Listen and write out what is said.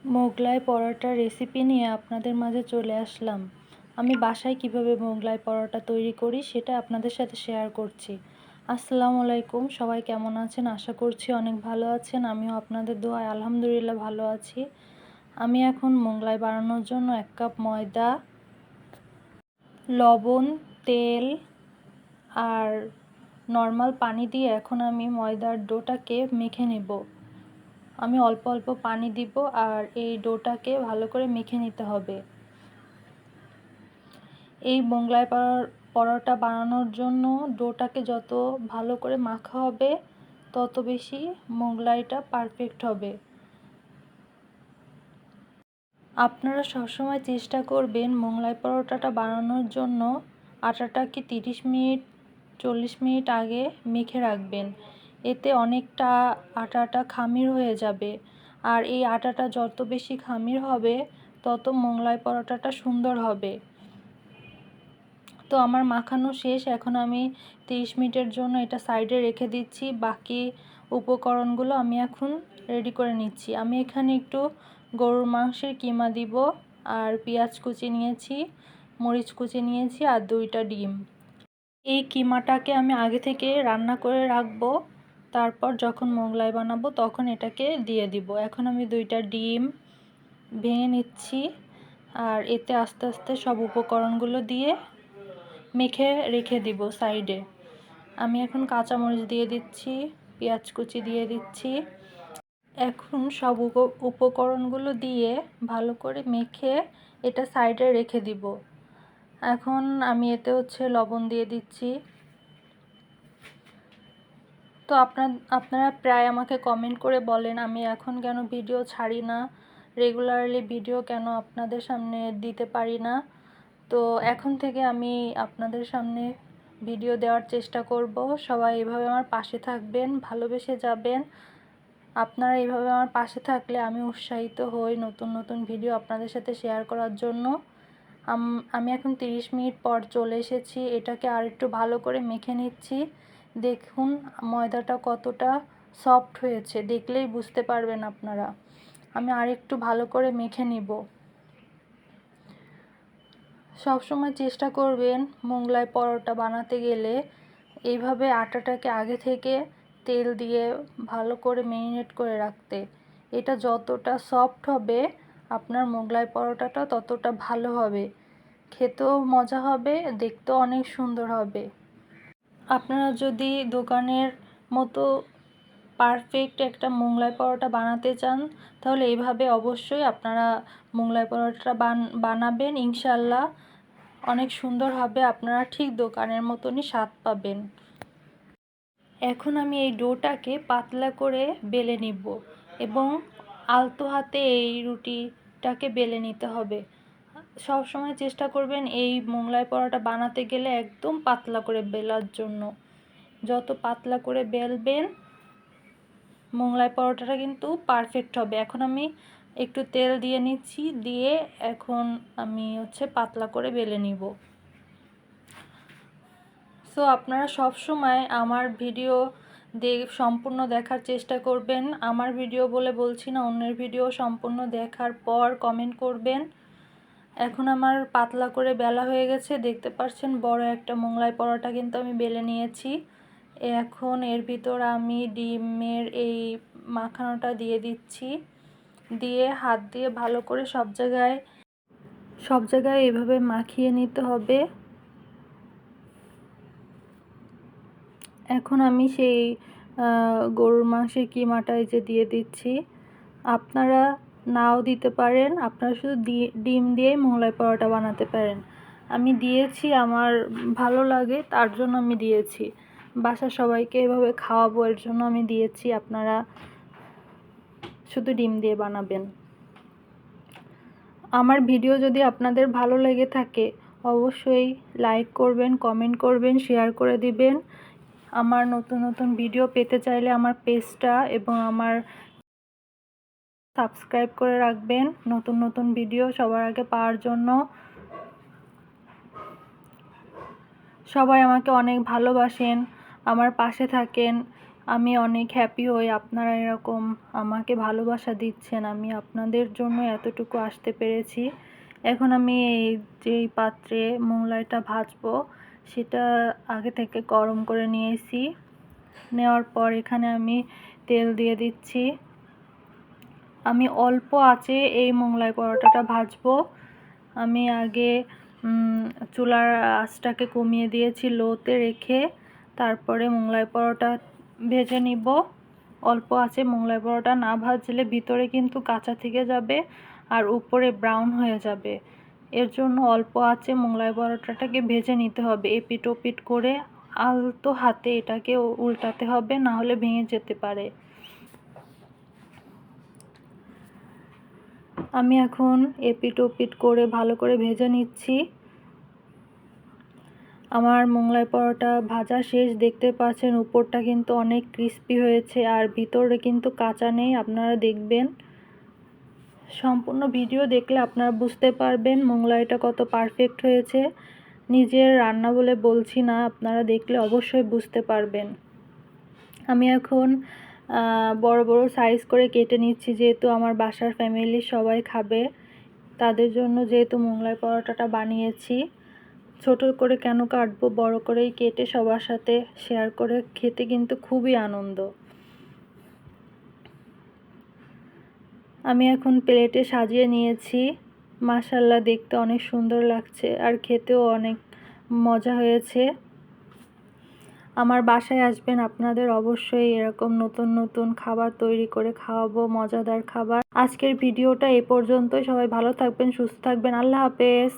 মোগলাই পরোটার রেসিপি নিয়ে আপনাদের মাঝে চলে আসলাম। আমি বাসায় কিভাবে মোগলাই পরোটা তৈরি করি সেটা আপনাদের সাথে শেয়ার করছি। আসসালামু আলাইকুম, সবাই কেমন আছেন? আশা করছি অনেক ভালো আছেন। আমিও আপনাদের দোয়ায় আলহামদুলিল্লাহ ভালো আছি। আমি এখন মোগলাই বানানোর জন্য 1 কাপ ময়দা, লবণ, তেল আর নর্মাল পানি দিয়ে এখন আমি ময়দার ডোটাকে মেখে নেব। আমি অল্প অল্প পানি দিব আর এই ডোটাকে ভালো করে মেখে নিতে হবে। এই মোগলাই পরোটা বানানোর জন্য ডোটাকে যত ভালো করে মাখা হবে তত বেশি মোগলাইটা পারফেক্ট হবে। আপনারা সবসময় চেষ্টা করবেন মোগলাই পরোটাটা বানানোর জন্য আটাটাকে 30 মিনিট 40 মিনিট আগে মেখে রাখবেন। এতে অনেকটা আটাটা খামির হয়ে যাবে, আর এই আটাটা যত বেশি খামির হবে তত মোগলাই পরোটাটা সুন্দর হবে। তো আমার মাখানো শেষ। এখন আমি 30 মিনিটের জন্য এটা সাইডে রেখে দিচ্ছি। বাকি উপকরণগুলো আমি এখন রেডি করে নিচ্ছি। আমি এখানে একটু গরুর মাংসের কিমা দিব, আর পেঁয়াজ কুচি নিয়েছি, মরিচ কুচি নিয়েছি আর 2টা ডিম। এই কিমাটাকে আমি আগে থেকে রান্না করে রাখবো, তারপর যখন মোগলাই বানাবো তখন এটাকে দিয়ে দিব। এখন আমি 2টা ডিম ভেঙে নিচ্ছি, আর এতে আস্তে আস্তে সব উপকরণগুলো দিয়ে মেখে রেখে দিব সাইডে। আমি এখন কাঁচামরিচ দিয়ে দিচ্ছি, পেঁয়াজ কুচি দিয়ে দিচ্ছি। এখন সব উপকরণগুলো দিয়ে ভালো করে মেখে এটা সাইডে রেখে দিব। এখন আমি এতে লবণ দিয়ে দিচ্ছি। তো আপনারা প্রায় আমাকে কমেন্ট করে বলেন আমি এখন কেন ভিডিও ছাড়ি না, রেগুলারলি ভিডিও কেন আপনাদের সামনে দিতে পারি না। তো এখন থেকে আমি আপনাদের সামনে ভিডিও দেওয়ার চেষ্টা করব। সবাই এভাবে আমার পাশে থাকবেন, ভালোবেসে যাবেন। আপনারা এইভাবে আমার পাশে থাকলে আমি উৎসাহিত হই নতুন নতুন ভিডিও আপনাদের সাথে শেয়ার করার জন্য। আমি এখন 30 মিনিট পর চলে এসেছি। এটাকে আর একটু ভালো করে মেখে নিচ্ছি। দেখুন ময়দাটা কতটা সফট হয়েছে, দেখলেই বুঝতে পারবেন আপনারা। আমি আর একটু ভালো করে মেখে নিব। সবসময় চেষ্টা করবেন মোগলাই পরোটা বানাতে গেলে এইভাবে আটাটাকে আগে থেকে তেল দিয়ে ভালো করে ম্যারিনেট করে রাখতে। এটা যতটা সফট হবে আপনার মোগলাই পরোটাটা ততটা ভালো হবে, খেতেও মজা হবে, দেখতেও অনেক সুন্দর হবে। আপনারা যদি দোকানের মতো পারফেক্ট একটা মোগলাই পরোটা বানাতে চান তাহলে এইভাবে অবশ্যই আপনারা মোগলাই পরোটাটা বানাবেন। ইনশাল্লাহ অনেক সুন্দর হবে, আপনারা ঠিক দোকানের মতনই স্বাদ পাবেন। এখন আমি এই ডোটাকে পাতলা করে বেলে নিব এবং আলতো হাতে এই রুটিটাকে বেলে নিতে হবে। সব সময় চেষ্টা করবেন এই মোগলাই পরোটা বানাতে গেলে একদম পাতলা করে বেলার জন্য। যত পাতলা করে বেলবেন মোগলাই পরোটাটা কিন্তু পারফেক্ট হবে। এখন আমি একটু তেল দিয়ে নিচ্ছি, দিয়ে এখন আমি পাতলা করে বেলে নিব। সো আপনারা সব সময় আমার ভিডিও সম্পূর্ণ দেখার চেষ্টা করবেন। আমার ভিডিও বলে বলছি না, অন্যের ভিডিও সম্পূর্ণ দেখার পর কমেন্ট করবেন। এখন আমার পাতলা করে বেলা হয়ে গেছে, দেখতে পাচ্ছেন বড় একটা মোগলাই পরোটা কিন্তু আমি বেলে নিয়েছি। এখন এর ভিতর আমি ডিমের এই মাখানোটা দিয়ে দিচ্ছি, দিয়ে হাত দিয়ে ভালো করে সব জায়গায় এভাবে মাখিয়ে নিতে হবে। এখন আমি সেই গরুর মাংসের কিমাটা দিয়ে দিচ্ছি। আপনারা নাও দিতে পারেন, আপনারা শুধু ডিম দিয়েই মোগলাই পরোটা বানাতে পারেন। আমি দিয়েছি, আমার ভালো লাগে তার জন্য আমি দিয়েছি। বাসার সবাইকে এভাবে খাওয়াবো এর জন্য আমি দিয়েছি। আপনারা শুধু ডিম দিয়ে বানাবেন। আমার ভিডিও যদি আপনাদের ভালো লেগে থাকে অবশ্যই লাইক করবেন, কমেন্ট করবেন, শেয়ার করে দিবেন। আমার নতুন নতুন ভিডিও পেতে চাইলে আমার পেজটা এবং আমার সাবস্ক্রাইব করে রাখবেন নতুন নতুন ভিডিও সবার আগে পাওয়ার জন্য। সবাই আমাকে অনেক ভালোবাসেন, আমার পাশে থাকেন, আমি অনেক হ্যাপি হই আপনারা এরকম আমাকে ভালোবাসা দিচ্ছেন। আমি আপনাদের জন্য এতটুকু আসতে পেরেছি। এখন আমি এই যেই পাত্রে মোগলাইটা ভাজবো সেটা আগে থেকে গরম করে নিয়েছি। নেওয়ার পর এখানে আমি তেল দিয়ে দিচ্ছি। আমি অল্প আঁচে এই মোগলাই পরোটাটা ভাজবো। আমি আগে চুলার আঁচটাকে কমিয়ে দিয়েছি লোতে রেখে, তারপরে মোগলাই পরোটা ভেজে নিব। অল্প আঁচে মোগলাই পরোটা না ভাজলে ভিতরে কিন্তু কাঁচা থেকে যাবে আর উপরে ব্রাউন হয়ে যাবে। এর জন্য অল্প আঁচে মোগলাই পরোটাটাকে ভেজে নিতে হবে। এপিট ওপিট করে আলতো হাতে এটাকে উল্টাতে হবে, না হলে ভেঙে যেতে পারে। আমি এখন এপিট ওপিট করে ভালো করে ভেজে নিচ্ছি। আমার মোগলাই পরোটা ভাজা শেষ। দেখতে পাচ্ছেন উপরটা কিন্তু অনেক ক্রিস্পি হয়েছে আর ভিতরে কিন্তু কাঁচা নেই। আপনারা দেখবেন, সম্পূর্ণ ভিডিও দেখলে আপনারা বুঝতে পারবেন মোগলাইটা কত পারফেক্ট হয়েছে। নিজের রান্না বলে বলছি না, আপনারা দেখলে অবশ্যই বুঝতে পারবেন। আমি এখন বড় বড় সাইজ করে কেটে নিচ্ছি, যেহেতু আমার বাসার ফ্যামিলির সবাই খাবে তাদের জন্য। যেহেতু মোগলাই পরোটাটা বানিয়েছি, ছোট করে কেন কাটবো, বড় করেই কেটে সবার সাথে শেয়ার করে খেতে কিন্তু খুবই আনন্দ। আমি এখন প্লেটে সাজিয়ে নিয়েছি। মাশাআল্লাহ, দেখতে অনেক সুন্দর লাগছে আর খেতেও অনেক মজা হয়েছে। আমার বাসায় আসবেন, আপনাদের অবশ্যই এরকম নতুন নতুন খাবার তৈরি করে খাওয়াবো, মজাদার খাবার। আজকের ভিডিওটা এ পর্যন্তই। সবাই ভালো থাকবেন, সুস্থ থাকবেন। আল্লাহ হাফেজ।